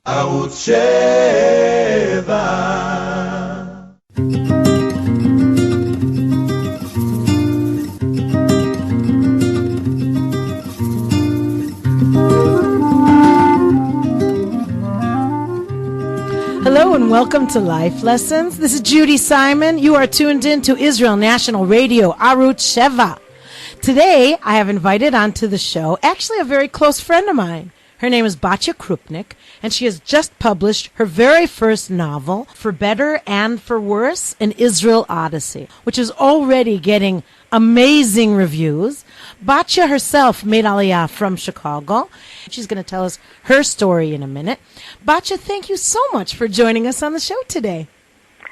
ערוץ 7. Hello and welcome to Life Lessons. This is Judy Simon. You are tuned in to Israel National Radio, Arutz Sheva. Today, I have invited onto the show actually a very close friend of mine. Her name is Batya Kroopnick, and she has just published her very first novel, For Better and for Worse, An Israel Odyssey, which is already getting amazing reviews. Batya herself made Aliyah from Chicago. She's going to tell us her story in a minute. Batya, thank you so much for joining us on the show today.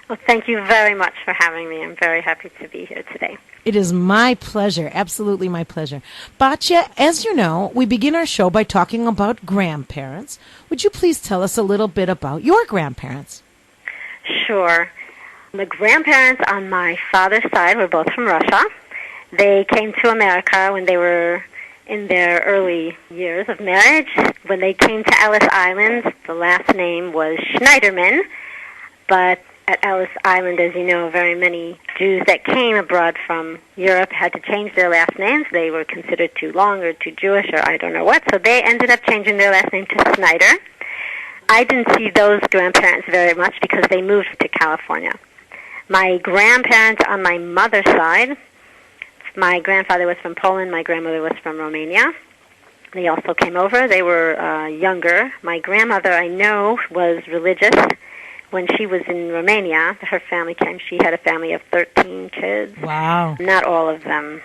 Well, thank you very much for having me. I'm very happy to be here today. It is my pleasure, absolutely my pleasure. Batya, as you know, we begin our show by talking about grandparents. Would you please tell us a little bit about your grandparents? Sure. The grandparents on my father's side were both from Russia. They came to America when they were in their early years of marriage. When they came to Ellis Island, the last name was Schneiderman, but at Ellis Island, as you know, very many Jews that came abroad from Europe had to change their last names. They were considered too long or too Jewish or I don't know what, so they ended up changing their last name to Snyder. I didn't see those grandparents very much because they moved to California. My grandparents on my mother's side, my grandfather was from Poland, my grandmother was from Romania. They also came over. They were younger. My grandmother, I know, was religious. When she was in Romania, her family came. She had a family of 13 kids. Wow. Not all of them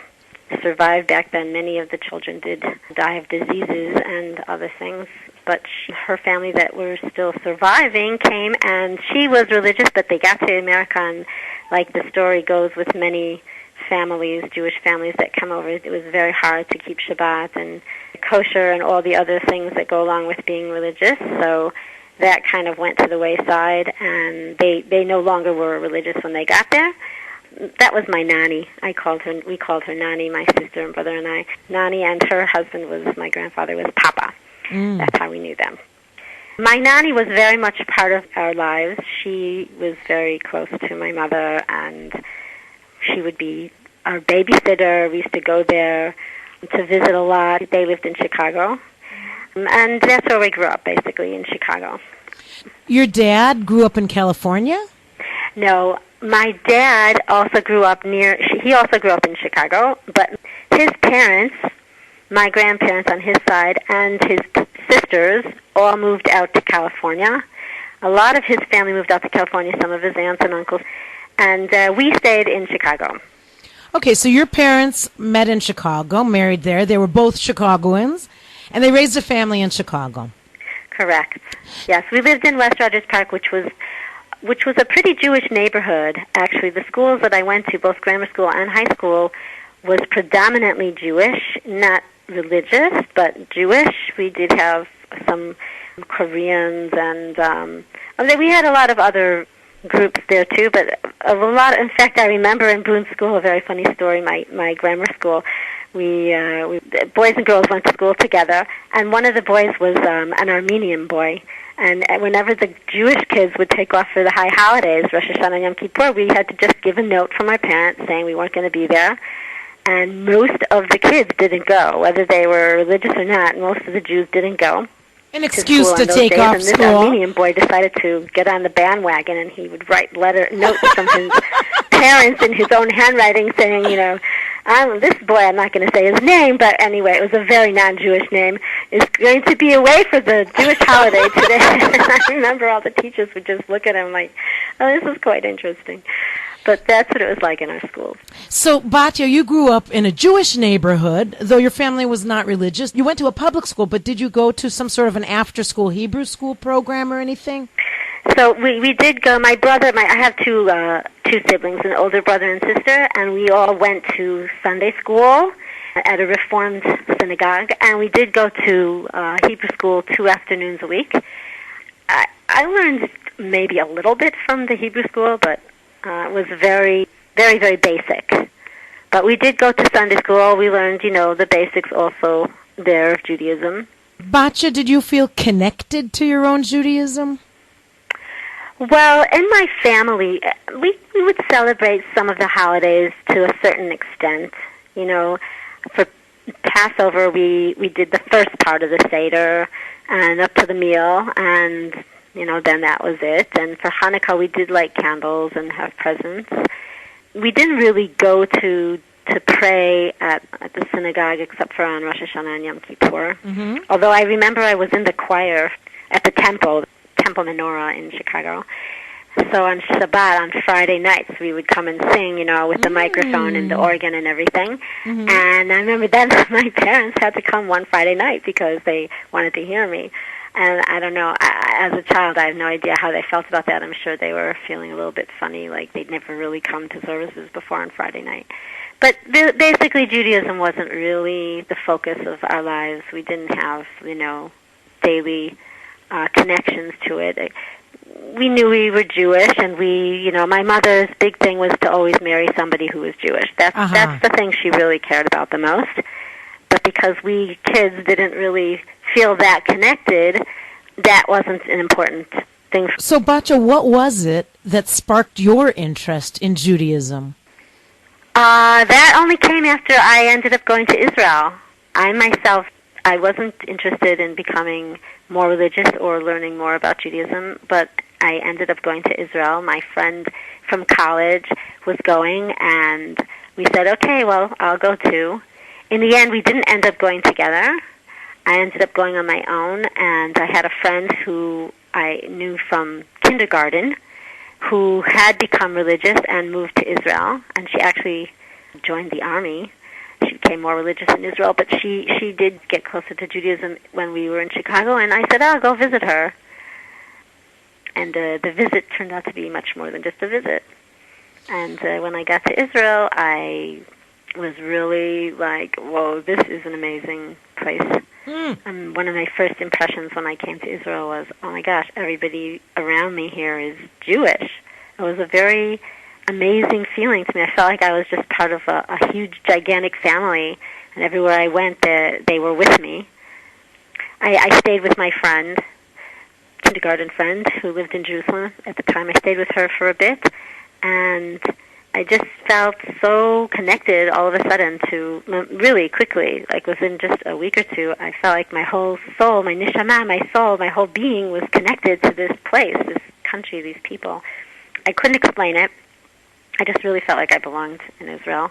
survived back then. Many of the children did die of diseases and other things. But her family that were still surviving came, and she was religious, but they got to America, and like the story goes with many families, Jewish families that come over, it was very hard to keep Shabbat and kosher and all the other things that go along with being religious. So that kind of went to the wayside, and they no longer were religious when they got there. That was my nanny. We called her Nani, my sister and brother and I. Nani, and her husband my grandfather was Papa. That's how we knew them. My nanny was very much a part of our lives. She was very close to my mother, and she would be our babysitter. We used to go there to visit a lot. They lived in Chicago. And that's where we grew up, basically, in Chicago. Your dad grew up in California? No, my dad also grew up he also grew up in Chicago, but his parents, my grandparents on his side, and his sisters all moved out to California. A lot of his family moved out to California, some of his aunts and uncles, and we stayed in Chicago. Okay, so your parents met in Chicago, married there. They were both Chicagoans. And they raised a family in Chicago. Correct. Yes, we lived in West Rogers Park, which was a pretty Jewish neighborhood. Actually, the schools that I went to, both grammar school and high school, was predominantly Jewish, not religious, but Jewish. We did have some Koreans, and we had a lot of other groups there too. But in fact, I remember in Boone School a very funny story. My grammar school. We boys and girls went to school together, and one of the boys was an Armenian boy. And whenever the Jewish kids would take off for the high holidays, Rosh Hashanah and Yom Kippur, we had to just give a note from our parents saying we weren't going to be there. And most of the kids didn't go, whether they were religious or not. Most of the Jews didn't go. An excuse to take off and this school. Armenian boy decided to get on the bandwagon, and he would write notes from his parents in his own handwriting saying, this boy, I'm not going to say his name, but anyway, it was a very non-Jewish name, is going to be away for the Jewish holiday today. I remember all the teachers would just look at him like, oh, this is quite interesting. But that's what it was like in our schools. So, Batya, you grew up in a Jewish neighborhood, though your family was not religious. You went to a public school, but did you go to some sort of an after-school Hebrew school program or anything? So we did go. My brother, I have two siblings, an older brother and sister, and we all went to Sunday school at a Reformed synagogue, and we did go to Hebrew school 2 afternoons a week. I learned maybe a little bit from the Hebrew school, but it was very, very, very basic. But we did go to Sunday school. We learned, the basics also there of Judaism. Batya, did you feel connected to your own Judaism? Well, in my family, we would celebrate some of the holidays to a certain extent. You know, for Passover, we did the first part of the Seder and up to the meal, and, you know, then that was it. And for Hanukkah, we did light candles and have presents. We didn't really go to pray at the synagogue except for on Rosh Hashanah and Yom Kippur. Mm-hmm. Although I remember I was in the choir at the Temple Menorah in Chicago. So on Shabbat, on Friday nights, we would come and sing, you know, with the microphone and the organ and everything. Mm-hmm. And I remember then my parents had to come one Friday night because they wanted to hear me. And I don't know, as a child, I have no idea how they felt about that. I'm sure they were feeling a little bit funny, like they'd never really come to services before on Friday night. But basically, Judaism wasn't really the focus of our lives. We didn't have, you know, daily connections to it. We knew we were Jewish, and you know, my mother's big thing was to always marry somebody who was Jewish. That's the thing she really cared about the most. But because we kids didn't really feel that connected, that wasn't an important thing. So, Batya, what was it that sparked your interest in Judaism? That only came after I ended up going to Israel. I wasn't interested in becoming more religious or learning more about Judaism, but I ended up going to Israel. My friend from college was going, and we said, okay, well, I'll go too. In the end, we didn't end up going together. I ended up going on my own, and I had a friend who I knew from kindergarten who had become religious and moved to Israel, and she actually joined the army. She became more religious in Israel, but she did get closer to Judaism when we were in Chicago, and I said, I'll go visit her. And the visit turned out to be much more than just a visit. And when I got to Israel, I was really like, whoa, this is an amazing place. And one of my first impressions when I came to Israel was, oh my gosh, everybody around me here is Jewish. It was a very amazing feeling to me. I felt like I was just part of a huge, gigantic family, and everywhere I went, they were with me. I stayed with my friend, kindergarten friend, who lived in Jerusalem at the time. I stayed with her for a bit, and I just felt so connected all of a sudden to, really quickly, like within just a week or two, I felt like my whole soul, my neshama, my soul, my whole being was connected to this place, this country, these people. I couldn't explain it. I just really felt like I belonged in Israel.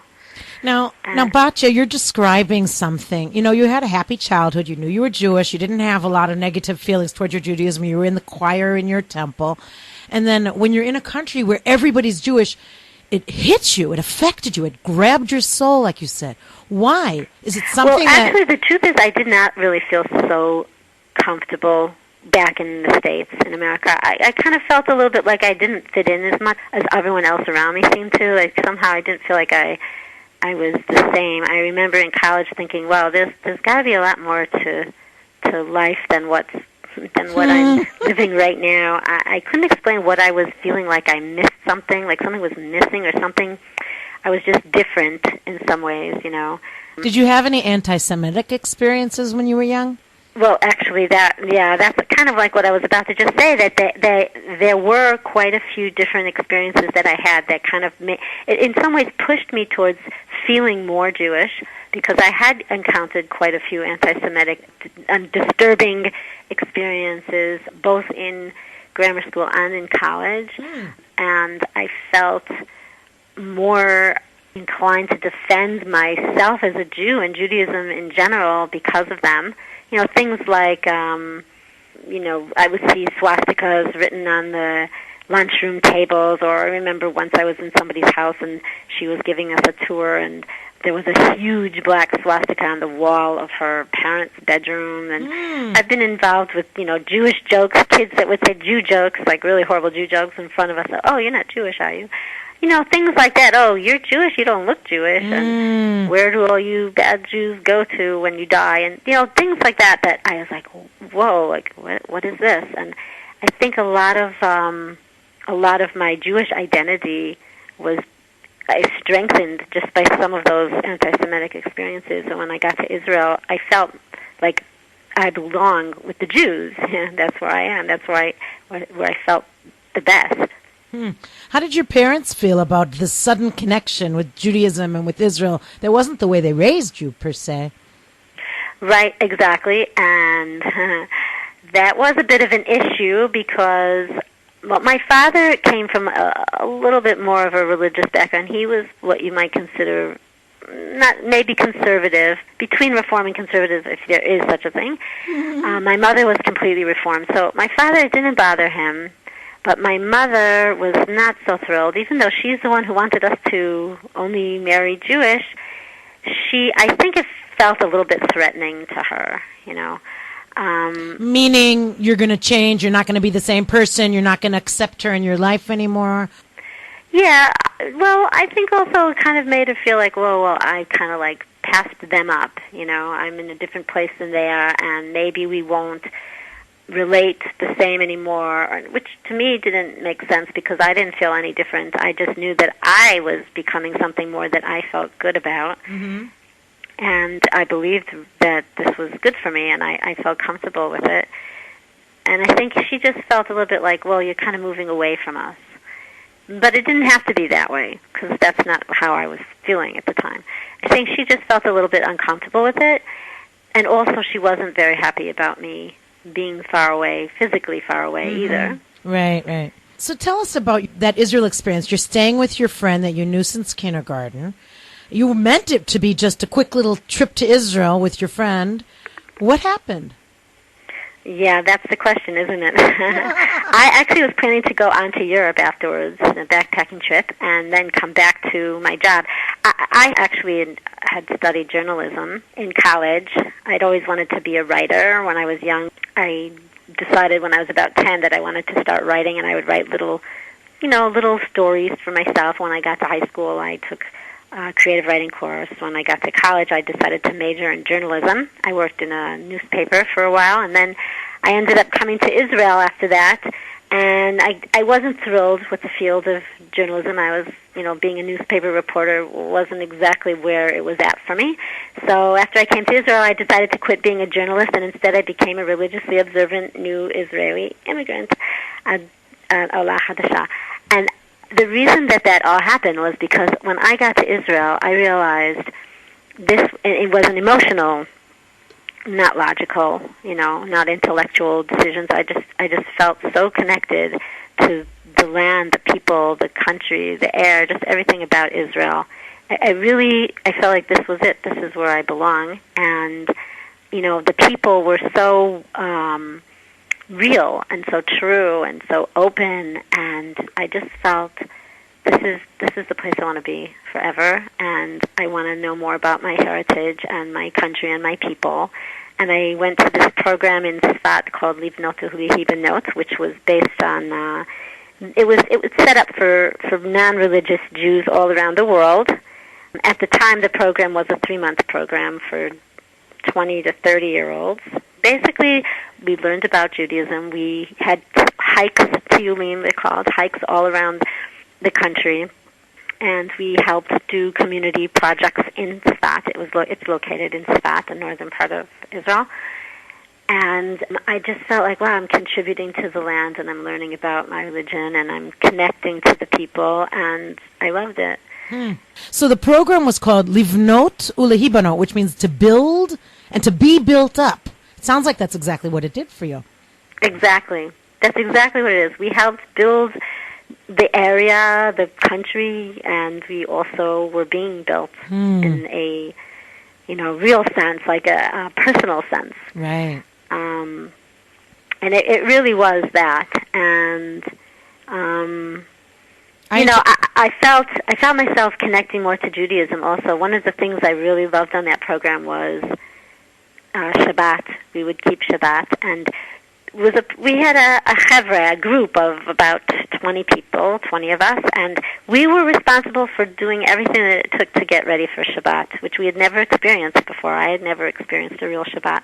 Now, Batya, you're describing something. You know, you had a happy childhood. You knew you were Jewish. You didn't have a lot of negative feelings towards your Judaism. You were in the choir in your temple. And then when you're in a country where everybody's Jewish, it hits you. It affected you. It grabbed your soul, like you said. Why? Is it something actually, the truth is I did not really feel so comfortable back in the States, in America. I kind of felt a little bit like I didn't fit in as much as everyone else around me seemed to. Like somehow I didn't feel like I was the same. I remember in college thinking, well, there's got to be a lot more to life than what I'm living right now. I couldn't explain what I was feeling like. I missed something, like something was missing or something. I was just different in some ways, you know. Did you have any anti-Semitic experiences when you were young? Well, actually, that's kind of like what I was about to just say, that there were quite a few different experiences that I had that kind of, in some ways, pushed me towards feeling more Jewish, because I had encountered quite a few anti-Semitic and disturbing experiences, both in grammar school and in college, and I felt more inclined to defend myself as a Jew and Judaism in general because of them. You know, things like, you know, I would see swastikas written on the lunchroom tables, or I remember once I was in somebody's house and she was giving us a tour, and there was a huge black swastika on the wall of her parents' bedroom. And I've been involved with, you know, Jewish jokes, kids that would say Jew jokes, like really horrible Jew jokes in front of us. Oh, you're not Jewish, are you? You know, things like that. Oh, you're Jewish, you don't look Jewish. And where do all you bad Jews go to when you die? And, you know, things like that, that I was like, whoa, like, what is this? And I think a lot of my Jewish identity was strengthened just by some of those anti-Semitic experiences. And when I got to Israel, I felt like I belong with the Jews. That's where I am. That's where I felt the best. How did your parents feel about this sudden connection with Judaism and with Israel that wasn't the way they raised you, per se? Right, exactly. And that was a bit of an issue because, well, my father came from a little bit more of a religious background. He was what you might consider not maybe conservative, between Reform and conservative, if there is such a thing. My mother was completely Reformed. So my father, it didn't bother him. But my mother was not so thrilled, even though she's the one who wanted us to only marry Jewish. I think it felt a little bit threatening to her, you know. Meaning you're going to change, you're not going to be the same person, you're not going to accept her in your life anymore? Yeah, well, I think also it kind of made her feel like, well, I kind of like passed them up, you know. I'm in a different place than they are, and maybe we won't relate the same anymore, which to me didn't make sense because I didn't feel any different. I just knew that I was becoming something more that I felt good about. Mm-hmm. And I believed that this was good for me, and I felt comfortable with it. And I think she just felt a little bit like, well, you're kind of moving away from us. But it didn't have to be that way, because that's not how I was feeling at the time. I think she just felt a little bit uncomfortable with it, and also she wasn't very happy about me being far away, physically far away either. Right, right. So tell us about that Israel experience. You're staying with your friend that you knew since kindergarten. You meant it to be just a quick little trip to Israel with your friend. What happened? Yeah, that's the question, isn't it? I actually was planning to go on to Europe afterwards, a backpacking trip, and then come back to my job. I actually had studied journalism in college. I'd always wanted to be a writer when I was young. I decided when I was about 10 that I wanted to start writing, and I would write little stories for myself. When I got to high school, I took a creative writing course. When I got to college, I decided to major in journalism. I worked in a newspaper for a while, and then I ended up coming to Israel after that, and I wasn't thrilled with the field of journalism. I was, being a newspaper reporter wasn't exactly where it was at for me. So after I came to Israel, I decided to quit being a journalist, and instead I became a religiously observant new Israeli immigrant, Ola Hadasha. And the reason that all happened was because when I got to Israel, I realized it was an emotional, not logical, not intellectual decisions. I just felt so connected to the land, the people, the country, the air, just everything about Israel. I felt like this was it. This is where I belong. And, the people were so real and so true and so open, and I just felt this is the place I want to be forever, and I want to know more about my heritage and my country and my people. And I went to this program in Sfat called Livnot Ulehibanot, which was based on it was set up for non-religious Jews all around the world. At the time, the program was a 3-month program for 20 to 30-year-olds. Basically, we learned about Judaism. We had hikes, tiyulim, they're called, hikes all around the country, and we helped do community projects in Sfat. It's located in Sfat, the northern part of Israel. And I just felt like, wow, I'm contributing to the land, and I'm learning about my religion, and I'm connecting to the people, and I loved it. So the program was called Livnot Ulehibanot, which means to build and to be built up. It sounds like that's exactly what it did for you. Exactly. That's exactly what it is. We helped build the area, the country, and we also were being built in a, real sense, like a personal sense. Right. And it really was that. And, I felt myself connecting more to Judaism also. One of the things I really loved on that program was Shabbat. We would keep Shabbat, and we had a group of about 20 people, 20 of us, and we were responsible for doing everything that it took to get ready for Shabbat, which we had never experienced before. I had never experienced a real Shabbat.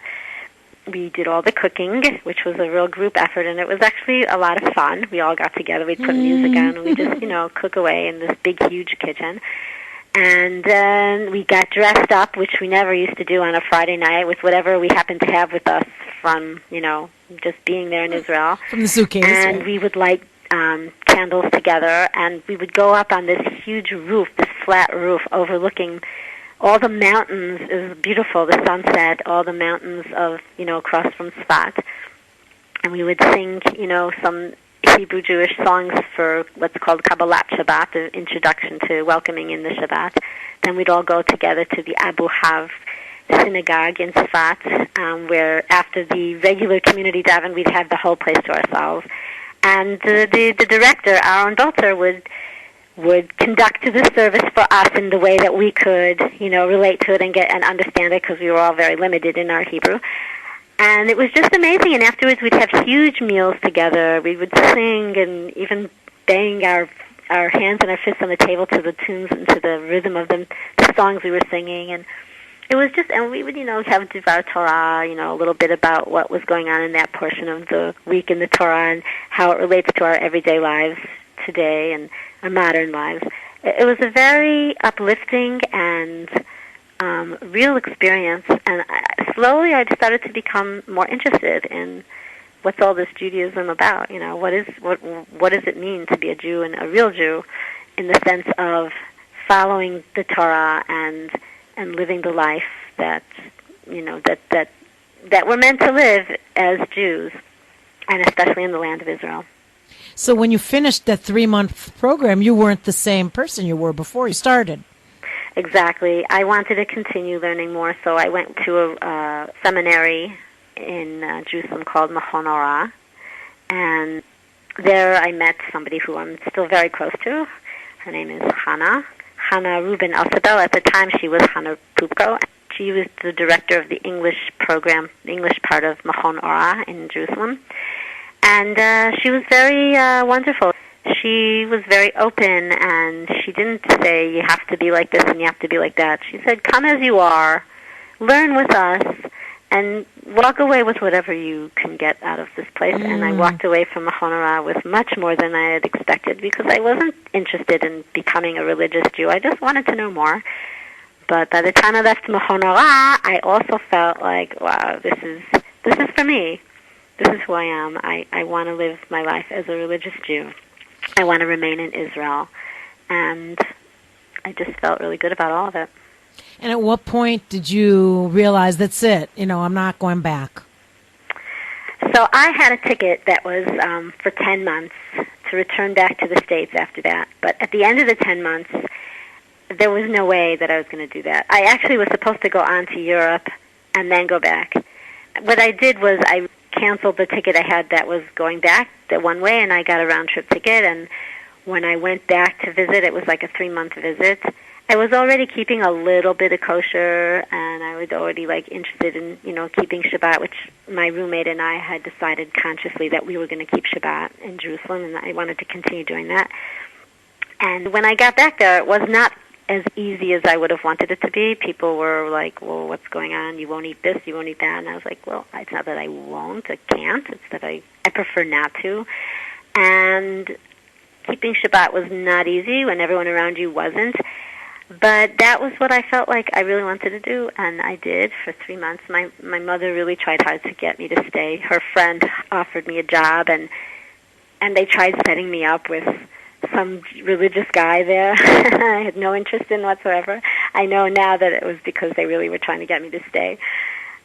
We did all the cooking, which was a real group effort, and it was actually a lot of fun. We all got together, we'd put music on, and we just, cook away in this big, huge kitchen. And then we got dressed up, which we never used to do on a Friday night, with whatever we happened to have with us from, just being there in Israel. From the suitcase. And we would light candles together, and we would go up on this huge roof, this flat roof overlooking all the mountains. It was beautiful, the sunset, all the mountains of, across from Sfat. And we would sing, some Hebrew Jewish songs for what's called Kabbalat Shabbat, the introduction to welcoming in the Shabbat. Then we'd all go together to the Abu Hav synagogue in Sfat, where after the regular community daven, we'd have the whole place to ourselves. And the director, Aaron Belzer, would conduct the service for us in the way that we could, relate to it and understand it, because we were all very limited in our Hebrew. And it was just amazing. And afterwards, we'd have huge meals together. We would sing and even bang our hands and our fists on the table to the tunes and to the rhythm of the songs we were singing. And it was just, and we would, have Divar Torah, a little bit about what was going on in that portion of the week in the Torah and how it relates to our everyday lives today and our modern lives. It was a very uplifting and real experience, and slowly I started to become more interested in what's all this Judaism about. What does it mean to be a Jew and a real Jew, in the sense of following the Torah and living the life that that we're meant to live as Jews, and especially in the land of Israel. So when you finished that 3-month program, you weren't the same person you were before you started. Exactly. I wanted to continue learning more, so I went to a seminary in Jerusalem called Machon Ora, and there I met somebody who I'm still very close to. Her name is Hannah Rubin Elsabel. At the time, she was Hannah Pupko. She was the director of the English program, the English part of Machon Ora in Jerusalem. And she was very wonderful. She was very open, and she didn't say, you have to be like this and you have to be like that. She said, come as you are, learn with us, and walk away with whatever you can get out of this place. And I walked away from Machon Ora with much more than I had expected, because I wasn't interested in becoming a religious Jew. I just wanted to know more. But by the time I left Machon Ora, I also felt like, wow, this is for me. This is who I am. I want to live my life as a religious Jew. I want to remain in Israel. And I just felt really good about all of it. And at what point did you realize, that's it, I'm not going back? So I had a ticket that was for 10 months to return back to the States after that. But at the end of the 10 months, there was no way that I was going to do that. I actually was supposed to go on to Europe and then go back. What I did was I canceled the ticket I had that was going back the one way, and I got a round-trip ticket. And when I went back to visit, it was like a 3-month visit. I was already keeping a little bit of kosher, and I was already interested in keeping Shabbat, which my roommate and I had decided consciously that we were going to keep Shabbat in Jerusalem, and I wanted to continue doing that. And when I got back there, it was not as easy as I would have wanted it to be. People were like, well, what's going on? You won't eat this, you won't eat that. And I was like, well, it's not that I won't, I can't. It's that I prefer not to. And keeping Shabbat was not easy when everyone around you wasn't. But that was what I felt like I really wanted to do, and I did for 3 months. My mother really tried hard to get me to stay. Her friend offered me a job, and they tried setting me up with some religious guy there. I had no interest in whatsoever. I know now that it was because they really were trying to get me to stay.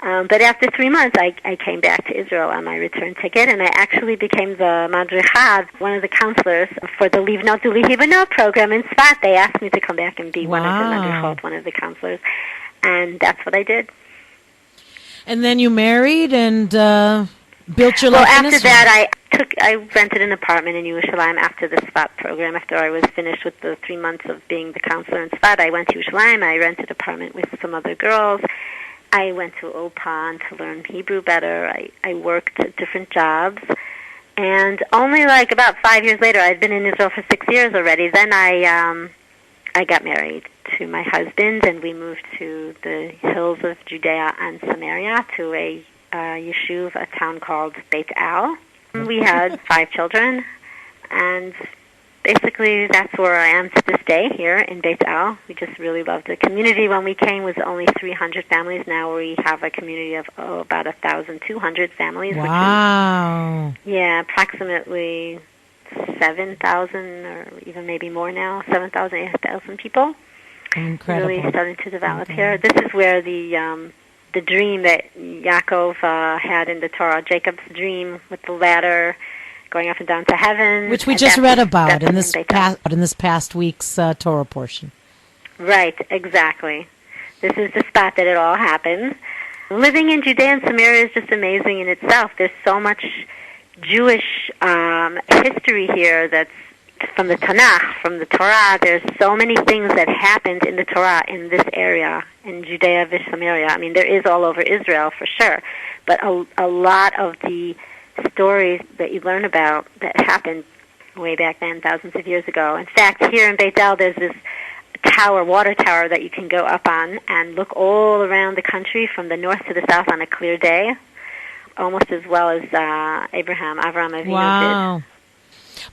But after 3 months, I came back to Israel on my return ticket, and I actually became the madricha, one of the counselors for the Livnot Ulihibanot program in Sfat. They asked me to come back and be one of the madrichot, one of the counselors, and that's what I did. And then you married and built your life in Israel. Well, after that, I rented an apartment in Yerushalayim after the Sfat program. After I was finished with the 3 months of being the counselor in Sfat, I went to Yerushalayim. I rented an apartment with some other girls. I went to Opan to learn Hebrew better. I worked at different jobs. And only about 5 years later, I'd been in Israel for 6 years already, then I got married to my husband, and we moved to the hills of Judea and Samaria to a yeshuv, a town called Beit El. We had 5 children, and basically that's where I am to this day here in Beit El. We just really loved the community. When we came, was only 300 families. Now we have a community of about 1,200 families. Wow. Which is, yeah, approximately 7,000 or even maybe more now, 7,000, 8,000 people. Incredible. Really starting to develop here. This is where the dream that Yaakov had in the Torah, Jacob's dream with the ladder going up and down to heaven, which we just read about in this past week's Torah portion. Right, exactly. This is the spot that it all happened. Living in Judea and Samaria is just amazing in itself. There's so much Jewish history here that's from the Tanakh, from the Torah. There's so many things that happened in the Torah in this area, in Judea and Samaria. I mean, there is all over Israel for sure, but a lot of the stories that you learn about that happened way back then, thousands of years ago. In fact, here in Beit El, there's this tower, water tower, that you can go up on and look all around the country from the north to the south on a clear day, almost as well as Avraham Avinu did.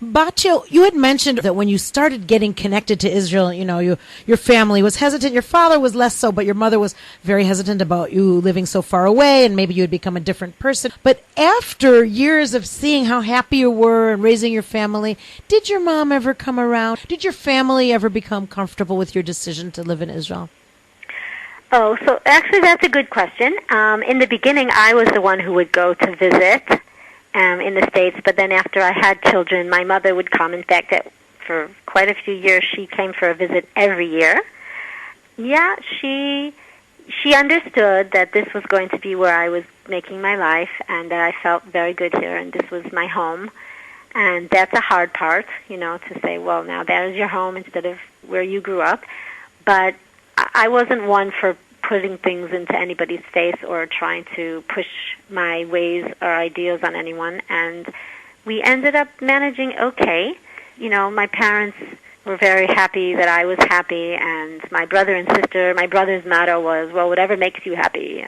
Batya, you had mentioned that when you started getting connected to Israel, your family was hesitant. Your father was less so, but your mother was very hesitant about you living so far away, and maybe you had become a different person. But after years of seeing how happy you were and raising your family, did your mom ever come around? Did your family ever become comfortable with your decision to live in Israel? Oh, so actually that's a good question. In the beginning, I was the one who would go to visit in the States, but then after I had children, my mother would come. In fact, for quite a few years, she came for a visit every year. Yeah, she understood that this was going to be where I was making my life, and that I felt very good here, and this was my home. And that's a hard part, to say, well, now that is your home instead of where you grew up. But I wasn't one for putting things into anybody's face or trying to push my ways or ideas on anyone. And we ended up managing okay. My parents were very happy that I was happy, and my brother and sister, my brother's motto was, well, whatever makes you happy.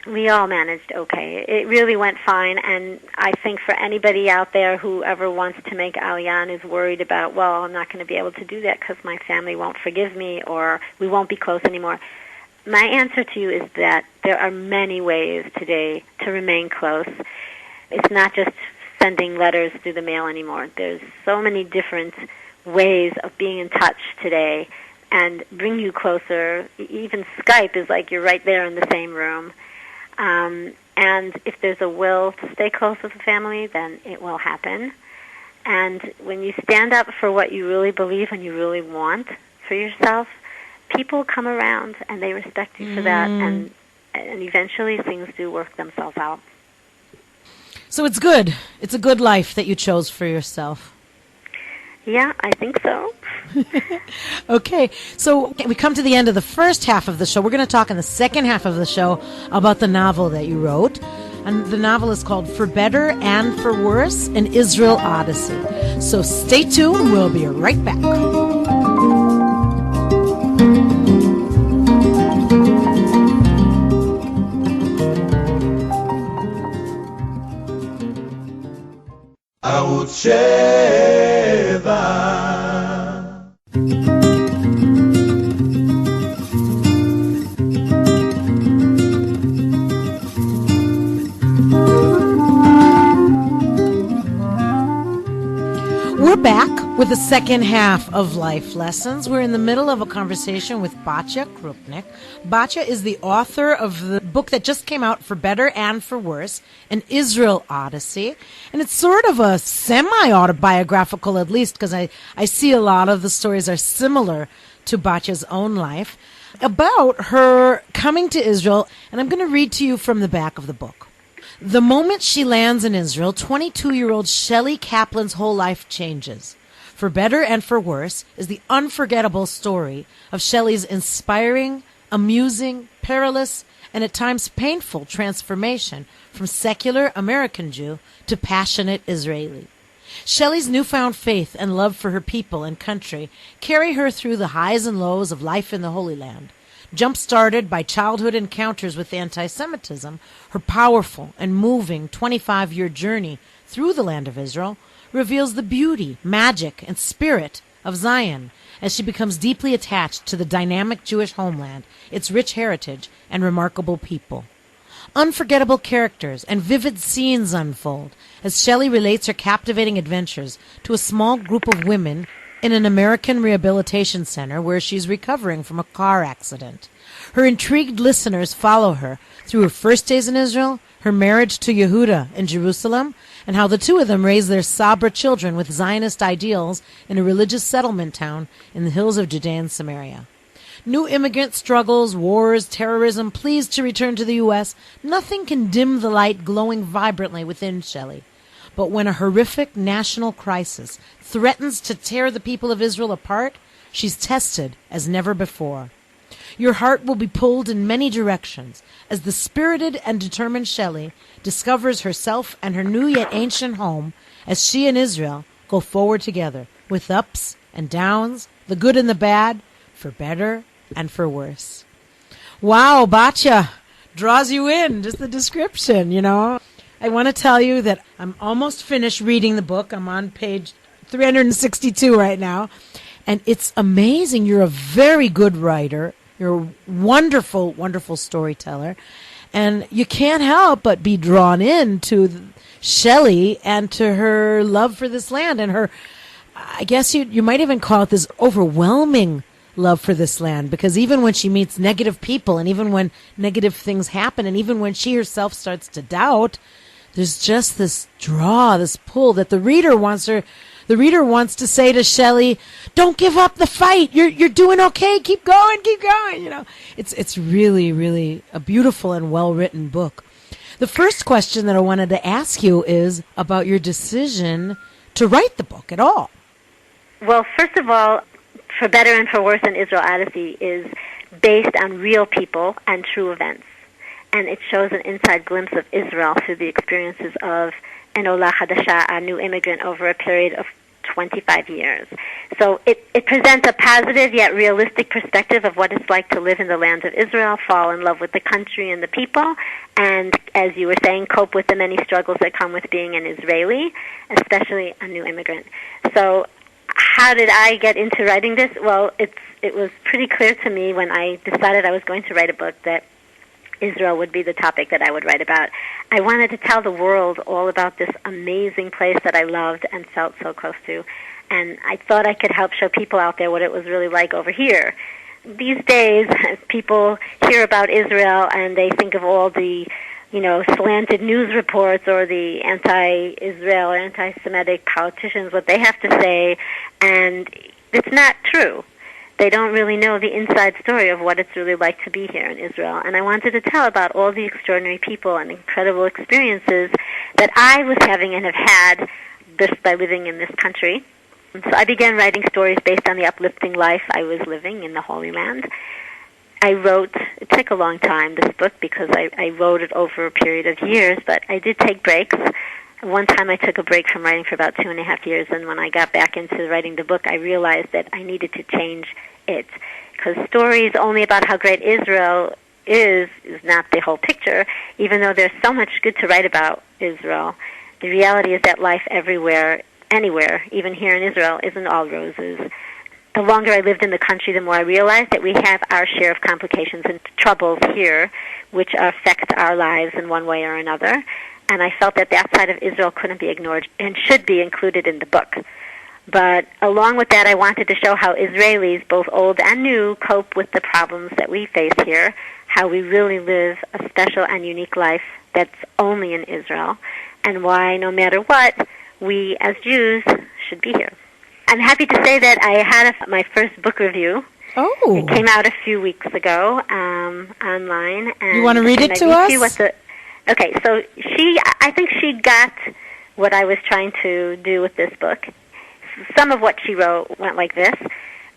We all managed okay. It really went fine, and I think for anybody out there who ever wants to make Aliyah and is worried about, well, I'm not going to be able to do that because my family won't forgive me or we won't be close anymore, my answer to you is that there are many ways today to remain close. It's not just sending letters through the mail anymore. There's so many different ways of being in touch today and bring you closer. Even Skype is like you're right there in the same room. And if there's a will to stay close with the family, then it will happen. And when you stand up for what you really believe and you really want for yourself, people come around and they respect you for that, and eventually things do work themselves out. So it's good. It's a good life that you chose for yourself. Yeah, I think so. Okay, so we come to the end of the first half of the show. We're going to talk in the second half of the show about the novel that you wrote. And the novel is called For Better and For Worse, an Israel Odyssey. So stay tuned. We'll be right back. ערוץ 7. We're back with the second half of Life Lessons. We're in the middle of a conversation with Batya Kroopnick. Batya is the author of the book that just came out, For Better and For Worse, an Israel Odyssey. And it's sort of a semi-autobiographical, at least, because I see a lot of the stories are similar to Batya's own life, about her coming to Israel. And I'm going to read to you from the back of the book. The moment she lands in Israel, 22-year-old Shelley Kaplan's whole life changes. For Better and For Worse is the unforgettable story of Shelley's inspiring, amusing, perilous, and at times painful transformation from secular American Jew to passionate Israeli. Shelley's newfound faith and love for her people and country carry her through the highs and lows of life in the Holy Land. Jump-started by childhood encounters with anti-Semitism, her powerful and moving 25-year journey through the land of Israel reveals the beauty, magic, and spirit of Zion as she becomes deeply attached to the dynamic Jewish homeland, its rich heritage, and remarkable people. Unforgettable characters and vivid scenes unfold as Shelley relates her captivating adventures to a small group of women in an American rehabilitation center where she's recovering from a car accident. Her intrigued listeners follow her through her first days in Israel, her marriage to Yehuda in Jerusalem, and how the two of them raise their Sabra children with Zionist ideals in a religious settlement town in the hills of Judea and Samaria. New immigrant struggles, wars, terrorism, pleas to return to the U.S., nothing can dim the light glowing vibrantly within Shelley. But when a horrific national crisis threatens to tear the people of Israel apart, she's tested as never before. Your heart will be pulled in many directions as the spirited and determined Shelley discovers herself and her new yet ancient home as she and Israel go forward together with ups and downs, the good and the bad, for better and for worse. Wow, Batya draws you in, just the description, you know. I want to tell you that I'm almost finished reading the book. I'm on page 362 right now. And it's amazing. You're a very good writer. You're a wonderful, wonderful storyteller. And you can't help but be drawn in to Shelley and to her love for this land and her, I guess you might even call it this overwhelming love for this land, because even when she meets negative people and even when negative things happen and even when she herself starts to doubt, there's just this draw, this pull that the reader wants to say to Shelley, don't give up the fight. You're doing okay. Keep going. You know, it's really, really a beautiful and well-written book. The first question that I wanted to ask you is about your decision to write the book at all. Well, first of all, For Better and for Worse, an Israel Odyssey is based on real people and true events. And it shows an inside glimpse of Israel through the experiences of an Ola Hadasha, a new immigrant, over a period of 25 years. So it presents a positive yet realistic perspective of what it's like to live in the land of Israel, fall in love with the country and the people, and, as you were saying, cope with the many struggles that come with being an Israeli, especially a new immigrant. So how did I get into writing this? Well, it was pretty clear to me when I decided I was going to write a book that Israel would be the topic that I would write about. I wanted to tell the world all about this amazing place that I loved and felt so close to. And I thought I could help show people out there what it was really like over here. These days, people hear about Israel and they think of all the, slanted news reports or the anti-Israel, anti-Semitic politicians, what they have to say, and it's not true. They don't really know the inside story of what it's really like to be here in Israel. And I wanted to tell about all the extraordinary people and incredible experiences that I was having and have had just by living in this country. And so I began writing stories based on the uplifting life I was living in the Holy Land. It took a long time, this book, because I wrote it over a period of years, but I did take breaks. One time I took a break from writing for about 2.5 years, and when I got back into writing the book, I realized that I needed to change it, because stories only about how great Israel is not the whole picture. Even though there's so much good to write about Israel, the reality is that life everywhere, anywhere, even here in Israel, isn't all roses. The longer I lived in the country, the more I realized that we have our share of complications and troubles here, which affect our lives in one way or another. And I felt that that side of Israel couldn't be ignored and should be included in the book. But along with that, I wanted to show how Israelis, both old and new, cope with the problems that we face here, how we really live a special and unique life that's only in Israel, and why, no matter what, we as Jews should be here. I'm happy to say that I had my first book review. Oh. It came out a few weeks ago online. And you want to read it to us? Okay, so I think she got what I was trying to do with this book. Some of what she wrote went like this.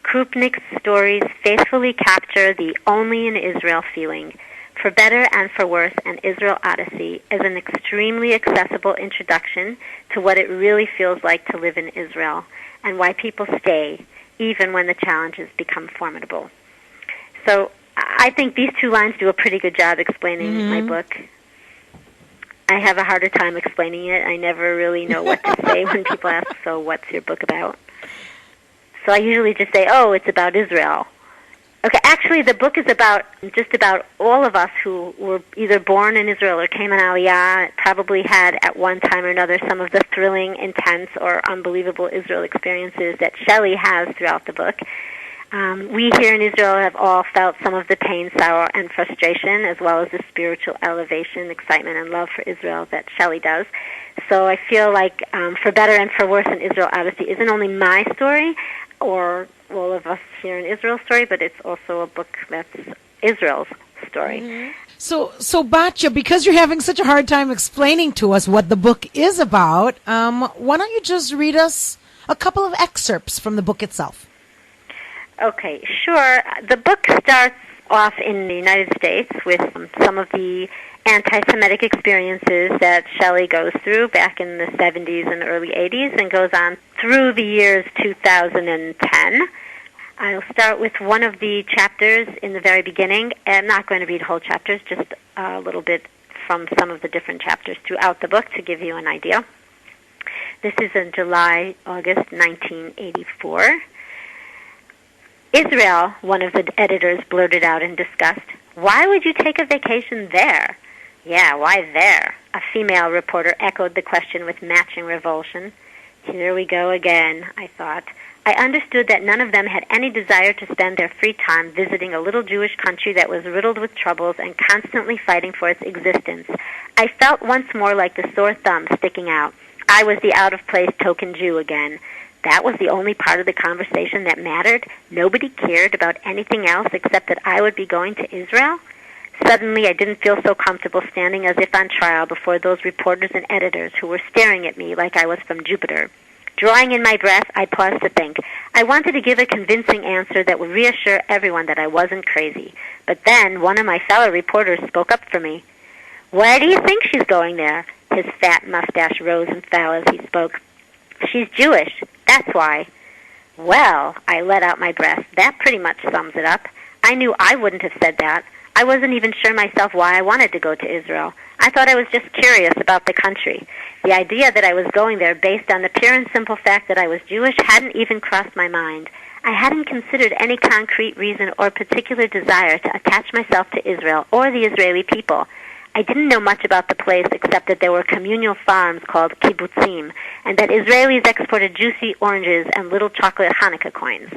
Kroopnick's stories faithfully capture the only in Israel feeling. For Better and for Worse, an Israel Odyssey is an extremely accessible introduction to what it really feels like to live in Israel and why people stay, even when the challenges become formidable. So I think these two lines do a pretty good job explaining my book. I have a harder time explaining it. I never really know what to say when people ask, so what's your book about? So I usually just say, oh, it's about Israel. Okay, actually the book is about just about all of us who were either born in Israel or came in Aliyah, probably had at one time or another some of the thrilling, intense, or unbelievable Israel experiences that Shelley has throughout the book. We here in Israel have all felt some of the pain, sorrow, and frustration, as well as the spiritual elevation, excitement, and love for Israel that Shelley does. So I feel like, for better and for worse, an Israel Odyssey isn't only my story, or all of us here in Israel's story, but it's also a book that's Israel's story. Mm-hmm. So Batya, because you're having such a hard time explaining to us what the book is about, why don't you just read us a couple of excerpts from the book itself? Okay, sure. The book starts off in the United States with some of the anti-Semitic experiences that Shelley goes through back in the 70s and early 80s and goes on through the years 2010. I'll start with one of the chapters in the very beginning. I'm not going to read whole chapters, just a little bit from some of the different chapters throughout the book to give you an idea. This is in August 1984. Israel, one of the editors blurted out in disgust, "Why would you take a vacation there?" "Yeah, why there?" A female reporter echoed the question with matching revulsion. Here we go again, I thought. I understood that none of them had any desire to spend their free time visiting a little Jewish country that was riddled with troubles and constantly fighting for its existence. I felt once more like the sore thumb sticking out. I was the out-of-place token Jew again. That was the only part of the conversation that mattered. Nobody cared about anything else except that I would be going to Israel. Suddenly, I didn't feel so comfortable standing as if on trial before those reporters and editors who were staring at me like I was from Jupiter. Drawing in my breath, I paused to think. I wanted to give a convincing answer that would reassure everyone that I wasn't crazy. But then one of my fellow reporters spoke up for me. "Why do you think she's going there?" His fat mustache rose and fell as he spoke. "She's Jewish. That's why." Well, I let out my breath. That pretty much sums it up. I knew I wouldn't have said that. I wasn't even sure myself why I wanted to go to Israel. I thought I was just curious about the country. The idea that I was going there based on the pure and simple fact that I was Jewish hadn't even crossed my mind. I hadn't considered any concrete reason or particular desire to attach myself to Israel or the Israeli people. I didn't know much about the place except that there were communal farms called kibbutzim, and that Israelis exported juicy oranges and little chocolate Hanukkah coins.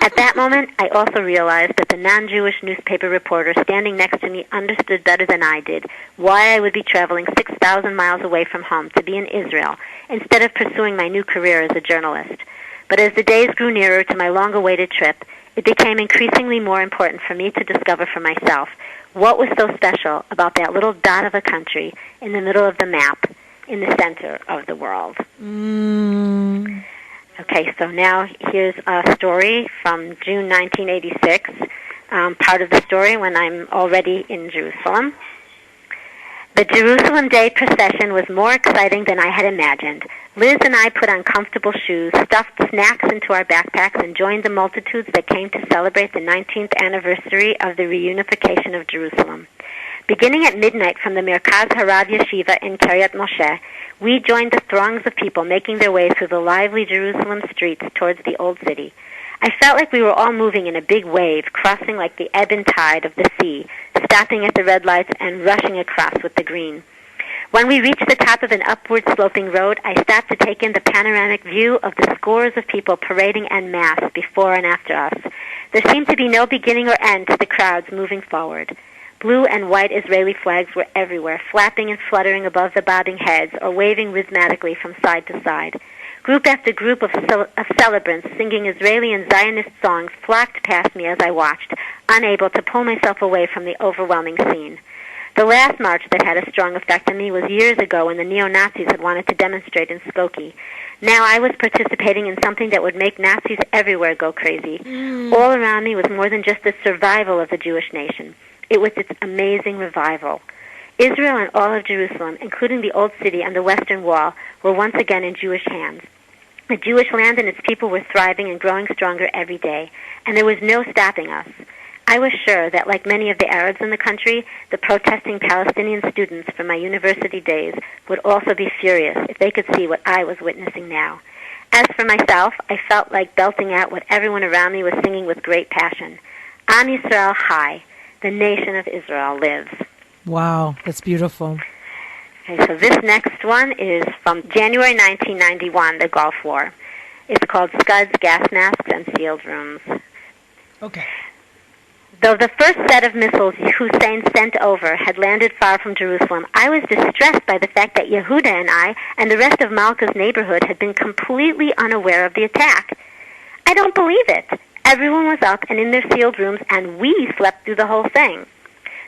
At that moment, I also realized that the non-Jewish newspaper reporter standing next to me understood better than I did why I would be traveling 6,000 miles away from home to be in Israel instead of pursuing my new career as a journalist. But as the days grew nearer to my long-awaited trip, it became increasingly more important for me to discover for myself what was so special about that little dot of a country in the middle of the map, in the center of the world. Okay, so now here's a story from June 1986, part of the story when I'm already in Jerusalem. The Jerusalem Day procession was more exciting than I had imagined. Liz and I put on comfortable shoes, stuffed snacks into our backpacks, and joined the multitudes that came to celebrate the 19th anniversary of the reunification of Jerusalem. Beginning at midnight from the Merkaz Harav Yeshiva in Kiryat Moshe, we joined the throngs of people making their way through the lively Jerusalem streets towards the Old City. I felt like we were all moving in a big wave, crossing like the ebb and tide of the sea, stopping at the red lights and rushing across with the green. When we reached the top of an upward-sloping road, I stopped to take in the panoramic view of the scores of people parading en masse before and after us. There seemed to be no beginning or end to the crowds moving forward. Blue and white Israeli flags were everywhere, flapping and fluttering above the bobbing heads or waving rhythmically from side to side. Group after group of celebrants singing Israeli and Zionist songs flocked past me as I watched, unable to pull myself away from the overwhelming scene. The last march that had a strong effect on me was years ago when the neo-Nazis had wanted to demonstrate in Skokie. Now I was participating in something that would make Nazis everywhere go crazy. All around me was more than just the survival of the Jewish nation. It was its amazing revival. Israel and all of Jerusalem, including the Old City and the Western Wall, were once again in Jewish hands. The Jewish land and its people were thriving and growing stronger every day, and there was no stopping us. I was sure that, like many of the Arabs in the country, the protesting Palestinian students from my university days would also be furious if they could see what I was witnessing now. As for myself, I felt like belting out what everyone around me was singing with great passion. Am Yisrael Chai, the nation of Israel lives. Wow, that's beautiful. Okay, so this next one is from January 1991, the Gulf War. It's called Scuds, Gas Masks, and Sealed Rooms. Okay. Though the first set of missiles Hussein sent over had landed far from Jerusalem, I was distressed by the fact that Yehuda and I and the rest of Malka's neighborhood had been completely unaware of the attack. I don't believe it. Everyone was up and in their sealed rooms, and we slept through the whole thing.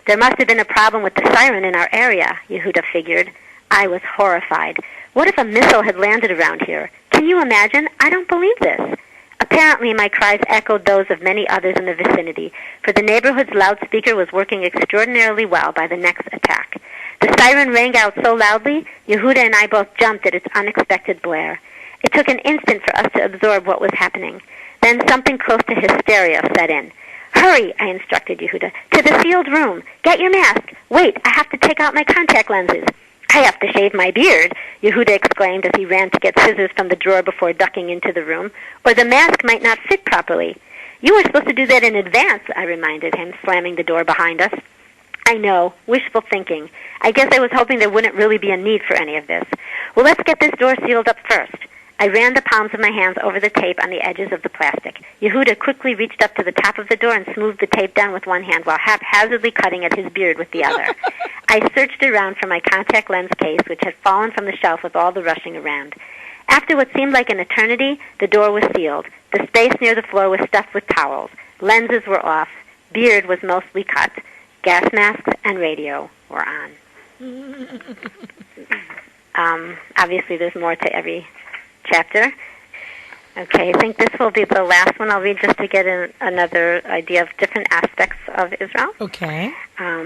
There must have been a problem with the siren in our area, Yehuda figured. I was horrified. What if a missile had landed around here? Can you imagine? I don't believe this. Apparently, my cries echoed those of many others in the vicinity, for the neighborhood's loudspeaker was working extraordinarily well by the next attack. The siren rang out so loudly, Yehuda and I both jumped at its unexpected blare. It took an instant for us to absorb what was happening. Then something close to hysteria set in. Hurry, I instructed Yehuda, to the sealed room. Get your mask. Wait, I have to take out my contact lenses. I have to shave my beard, Yehuda exclaimed as he ran to get scissors from the drawer before ducking into the room, or the mask might not fit properly. You were supposed to do that in advance, I reminded him, slamming the door behind us. I know, wishful thinking. I guess I was hoping there wouldn't really be a need for any of this. Well, let's get this door sealed up first. I ran the palms of my hands over the tape on the edges of the plastic. Yehuda quickly reached up to the top of the door and smoothed the tape down with one hand while haphazardly cutting at his beard with the other. I searched around for my contact lens case, which had fallen from the shelf with all the rushing around. After what seemed like an eternity, the door was sealed. The space near the floor was stuffed with towels. Lenses were off. Beard was mostly cut. Gas masks and radio were on. Obviously, there's more to every chapter. Okay, I think this will be the last one I'll read just to get another idea of different aspects of Israel. Okay.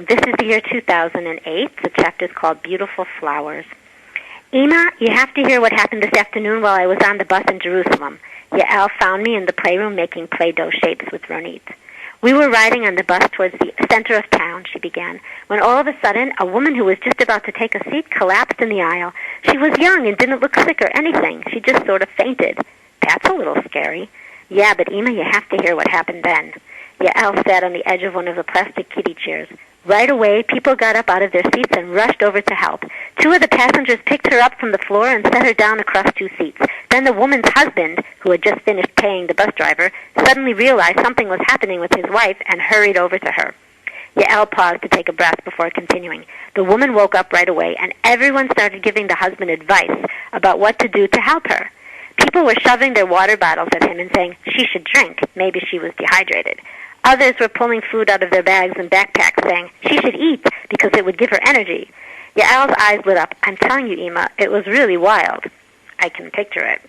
This is the year 2008. The chapter is called Beautiful Flowers. Ima, you have to hear what happened this afternoon while I was on the bus in Jerusalem. Yael found me in the playroom making Play-Doh shapes with Ronit. We were riding on the bus towards the center of town, she began, when all of a sudden a woman who was just about to take a seat collapsed in the aisle. She was young and didn't look sick or anything. She just sort of fainted. That's a little scary. Yeah, but Ima, you have to hear what happened then. Yael sat on the edge of one of the plastic kiddie chairs. Right away, people got up out of their seats and rushed over to help. Two of the passengers picked her up from the floor and set her down across two seats. Then the woman's husband, who had just finished paying the bus driver, suddenly realized something was happening with his wife and hurried over to her. Yael paused to take a breath before continuing. The woman woke up right away, and everyone started giving the husband advice about what to do to help her. People were shoving their water bottles at him and saying she should drink. Maybe she was dehydrated. Others were pulling food out of their bags and backpacks, saying she should eat because it would give her energy. Yael's eyes lit up. I'm telling you, Ima, it was really wild. I can picture it.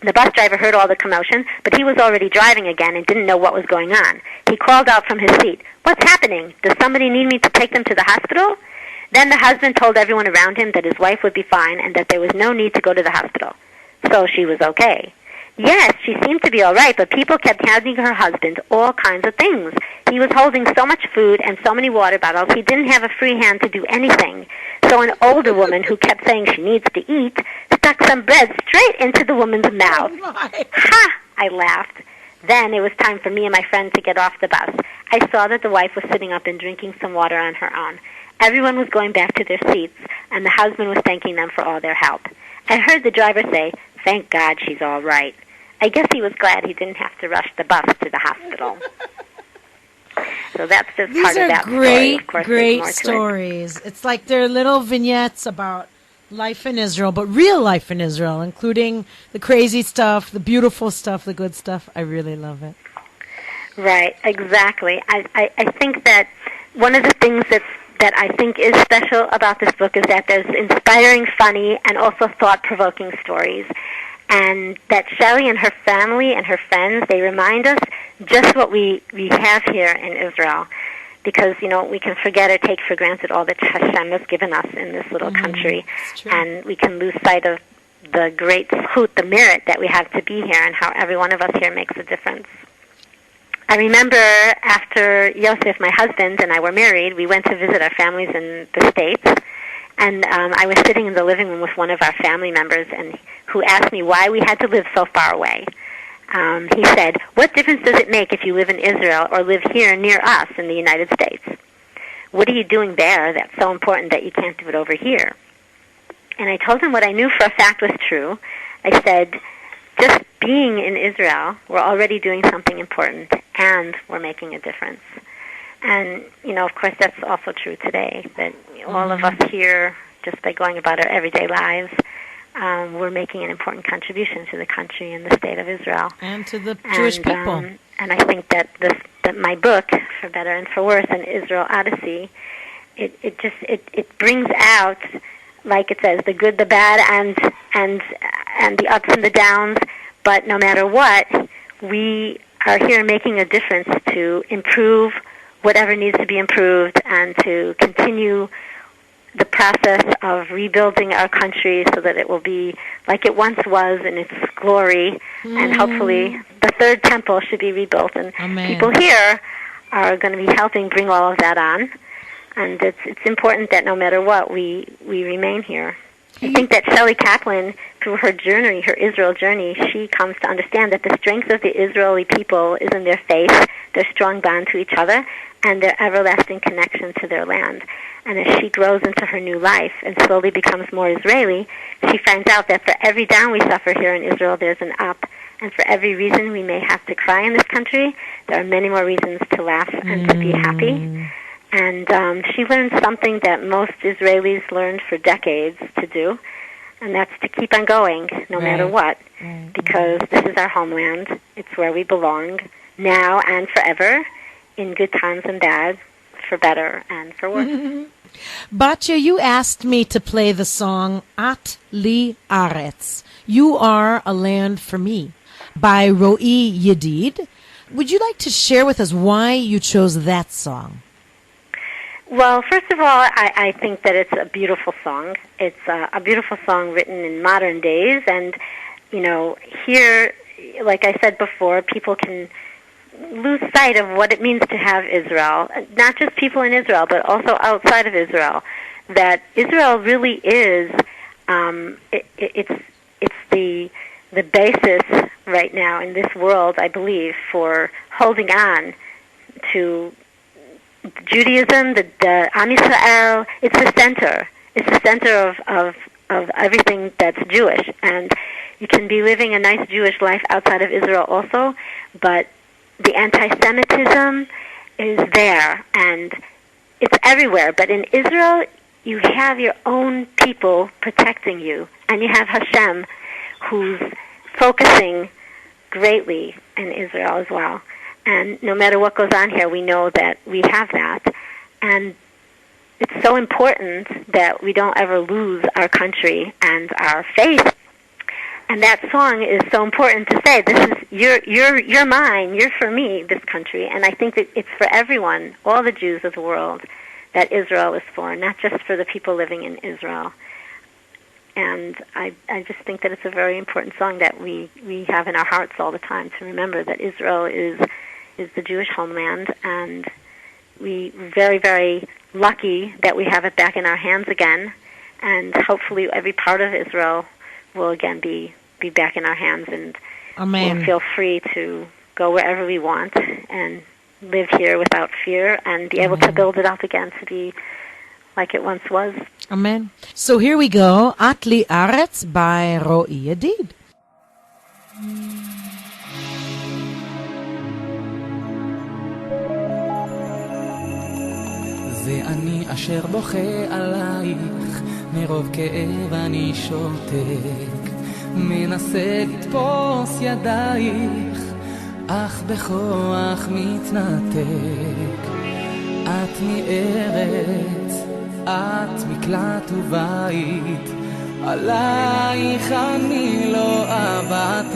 The bus driver heard all the commotion, but he was already driving again and didn't know what was going on. He called out from his seat, "What's happening? Does somebody need me to take them to the hospital?" Then the husband told everyone around him that his wife would be fine and that there was no need to go to the hospital. So she was okay. Yes, she seemed to be all right, but people kept handing her husband all kinds of things. He was holding so much food and so many water bottles, he didn't have a free hand to do anything. So an older woman who kept saying she needs to eat stuck some bread straight into the woman's mouth. Oh my. Ha! I laughed. Then it was time for me and my friend to get off the bus. I saw that the wife was sitting up and drinking some water on her own. Everyone was going back to their seats, and the husband was thanking them for all their help. I heard the driver say, "Thank God she's all right." I guess he was glad he didn't have to rush the bus to the hospital. So that's just part of that story. Of course, Great stories. It's like they're little vignettes about life in Israel, but real life in Israel, including the crazy stuff, the beautiful stuff, the good stuff. I really love it. Right, exactly. I think that one of the things that I think is special about this book is that there's inspiring, funny, and also thought-provoking stories. And that Shelley and her family and her friends, they remind us just what we have here in Israel. Because, you know, we can forget or take for granted all that Hashem has given us in this little country. And we can lose sight of the great zchut, the merit that we have to be here and how every one of us here makes a difference. I remember after Yosef, my husband, and I were married, we went to visit our families in the States, and I was sitting in the living room with one of our family members, and who asked me why we had to live so far away. He said, "What difference does it make if you live in Israel or live here near us in the United States? What are you doing there that's so important that you can't do it over here?" And I told him what I knew for a fact was true. I said, just being in Israel, we're already doing something important, and we're making a difference. And, of course, that's also true today, that all of us here, just by going about our everyday lives, we're making an important contribution to the country and the state of Israel. And to the Jewish people. And I think that my book, For Better and for Worse, an Israel Odyssey, it brings out, like it says, the good, the bad, and the ups and the downs. But no matter what, we are here making a difference to improve whatever needs to be improved and to continue the process of rebuilding our country so that it will be like it once was in its glory. And hopefully the third temple should be rebuilt. And Amen. People here are going to be helping bring all of that on. And it's important that no matter what, we remain here. I think that Shelley Kaplan, through her journey, her Israel journey, she comes to understand that the strength of the Israeli people is in their faith, their strong bond to each other, and their everlasting connection to their land. And as she grows into her new life and slowly becomes more Israeli, she finds out that for every down we suffer here in Israel, there's an up. And for every reason we may have to cry in this country, there are many more reasons to laugh and to be happy. And she learned something that most Israelis learned for decades to do, and that's to keep on going no matter what, because this is our homeland. It's where we belong now and forever, in good times and bad, for better and for worse. Batya, you asked me to play the song At Li Aretz, You Are a Land for Me, by Ro'i Yedid. Would you like to share with us why you chose that song? Well, first of all, I think that it's a beautiful song. It's a beautiful song written in modern days. And, here, like I said before, people can lose sight of what it means to have Israel. Not just people in Israel, but also outside of Israel. That Israel really is, it's the basis right now in this world, I believe, for holding on to Judaism, the Am Yisrael. It's the center. It's the center of everything that's Jewish. And you can be living a nice Jewish life outside of Israel also, but the anti-Semitism is there, and it's everywhere. But in Israel, you have your own people protecting you, and you have Hashem, who's focusing greatly in Israel as well. And no matter what goes on here, we know that we have that. And it's so important that we don't ever lose our country and our faith. And that song is so important to say, this is, you're mine, you're for me, this country. And I think that it's for everyone, all the Jews of the world, that Israel is for, not just for the people living in Israel. And I just think that it's a very important song that we have in our hearts all the time, to remember that Israel is the Jewish homeland, and we're very, very lucky that we have it back in our hands again, and hopefully every part of Israel will again be back in our hands, and Amen. We'll feel free to go wherever we want and live here without fear and be able to build it up again to be like it once was. Amen. So here we go, At Li Aretz by Ro'i Yedid. זה אני אשר בוכה עלייך, מרוב כאב אני שותק, מנסה לתפוס ידייך, אך בכוח מתנתק. את מארץ, את מקלט ובית, עלייך אני לא אוותר.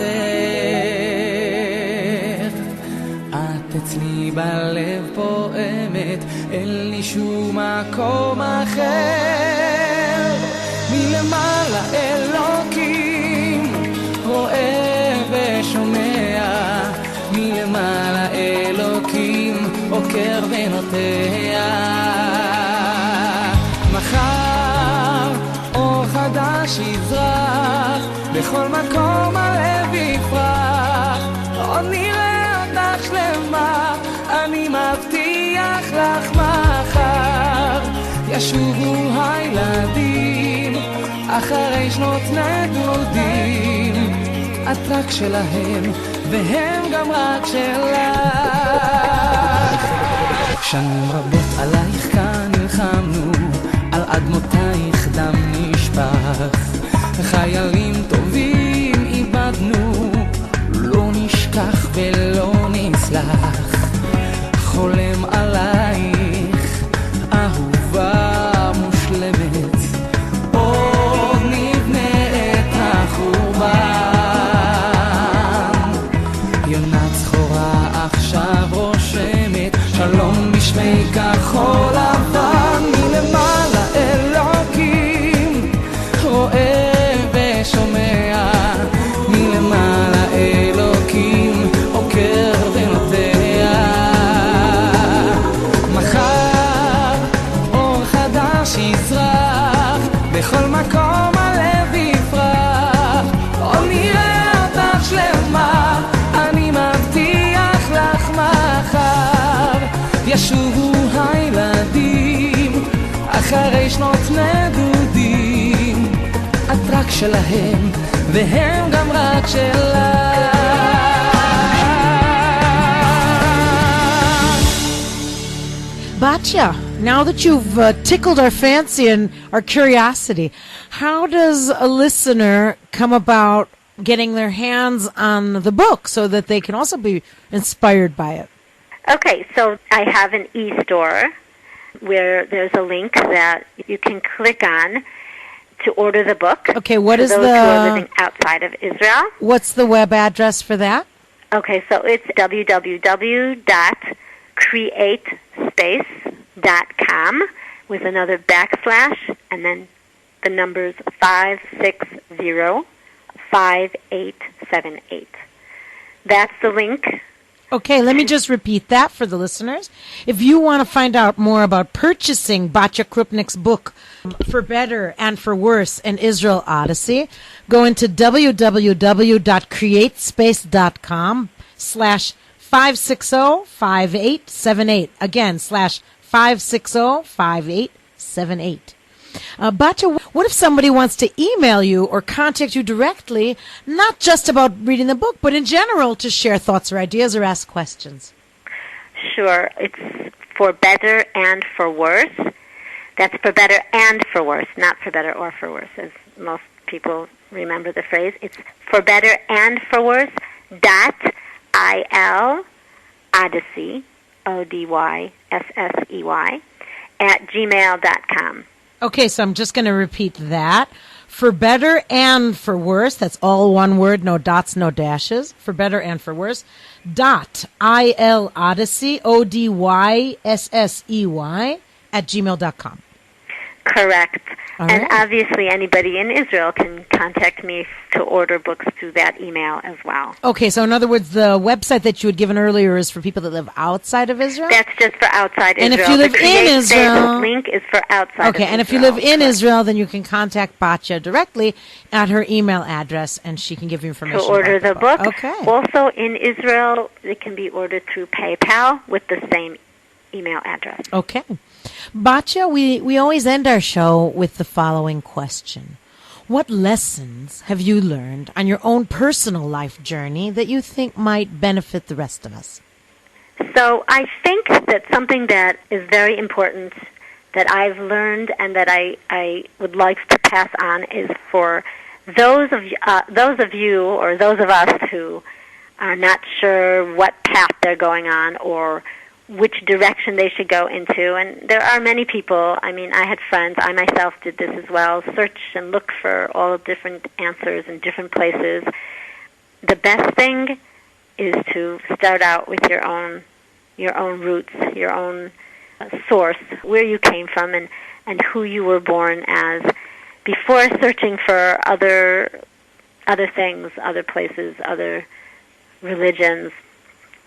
את אצלי בלב פועמת, אין לי שום מקום אחר. מלמעלה אלוקים רואה ושומע, מלמעלה אלוקים רימותיה. מחר אור חדש יזרח, בכל מקום הלב יפרח, עוד נראה אותך שלמה, אני מבטיח לך מחר. ישובו הילדים אחרי שנות נדודים, את רק שלהם והם גם רק שלך. שנים רבות עלייך כאן נלחמנו, על אדמותייך דם נשפך, חיילים טובים איבדנו, לא נשכח ולא נסלח. חולם עלייך אהובה מושלמת, עוד נבנה את החורבן. יונה צחורה עכשיו רושמת שלום בשמי כחול לבן. מלמעלה אלוקים רואה ושומע, מלמעלה אלוקים עוקר ונוטע. מחר אור חדש יזרח, בכל מקום הלב יפרח, עוד נראה אותך שלמה, אני מבטיח לך מחר. ישובו הילדים אחרי שנות נדודים, את רק שלהם והם גם רק שלך. Batya, now that you've tickled our fancy and our curiosity, how does a listener come about getting their hands on the book so that they can also be inspired by it? Okay, so I have an e-store where there's a link that you can click on to order the book. Okay, what is those who are living outside of Israel. What's the web address for that? Okay, so it's www.createspace.com with another backslash and then the numbers 5605878. That's the link. Okay, let me just repeat that for the listeners. If you want to find out more about purchasing Batya Kroopnick's book, For Better and For Worse, an Israel Odyssey, go into www.createspace.com/5605878. Again, /5605878. Batya, what if somebody wants to email you or contact you directly, not just about reading the book, but in general to share thoughts or ideas or ask questions? Sure. It's For Better and For Worse. That's For Better and For Worse, not For Better or For Worse, as most people remember the phrase. It's For Better and For Worse .il Odyssey, ODYSSEY, @gmail.com. Okay, so I'm just going to repeat that. For Better and For Worse, that's all one word, no dots, no dashes. For Better and For Worse, .il Odyssey, ODYSSEY, @gmail.com. Correct. All and right. obviously anybody in Israel can contact me to order books through that email as well. Okay, so in other words, the website that you had given earlier is for people that live outside of Israel? That's just for outside And Israel. if you live the in Israel... link is for outside Okay, of and if you Israel. live in Correct. Israel, then you can contact Batya directly at her email address, and she can give you information to order about the book. Okay. Also in Israel, it can be ordered through PayPal with the same email address. Okay. Batya, we always end our show with the following question. What lessons have you learned on your own personal life journey that you think might benefit the rest of us? So I think that something that is very important that I've learned and that I would like to pass on is for those of you or those of us who are not sure what path they're going on or which direction they should go into. And there are many people, I mean, I had friends, I myself did this as well, search and look for all different answers in different places. The best thing is to start out with your own roots, your own source, where you came from and who you were born as, before searching for other things, other places, other religions.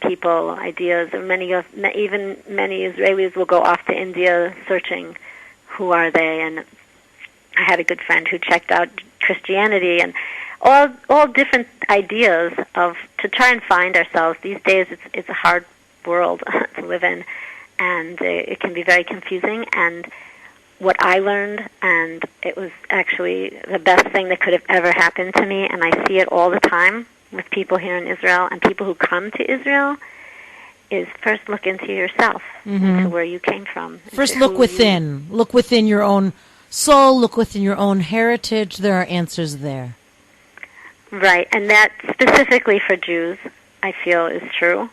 people ideas, or even many Israelis will go off to India searching who are they. And I had a good friend who checked out Christianity and all different ideas to try and find ourselves. These days, it's a hard world to live in, and it can be very confusing. And what I learned, and it was actually the best thing that could have ever happened to me, and I see it all the time with people here in Israel and people who come to Israel, is first look into yourself, into where you came from. First look within. Look within your own soul, look within your own heritage. There are answers there. Right, and that specifically for Jews, I feel is true.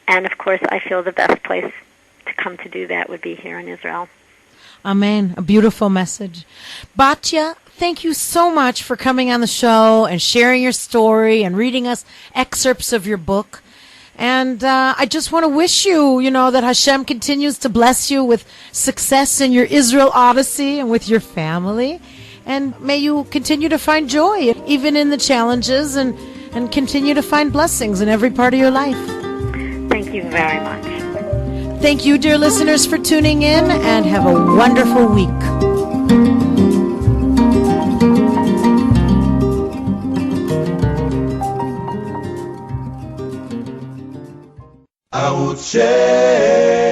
And of course, I feel the best place to come to do that would be here in Israel. Amen. A beautiful message. Batya, thank you so much for coming on the show and sharing your story and reading us excerpts of your book. And I just want to wish you, that Hashem continues to bless you with success in your Israel Odyssey and with your family. And may you continue to find joy, even in the challenges, and continue to find blessings in every part of your life. Thank you very much. Thank you, dear listeners, for tuning in, and have a wonderful week. ערוץ 6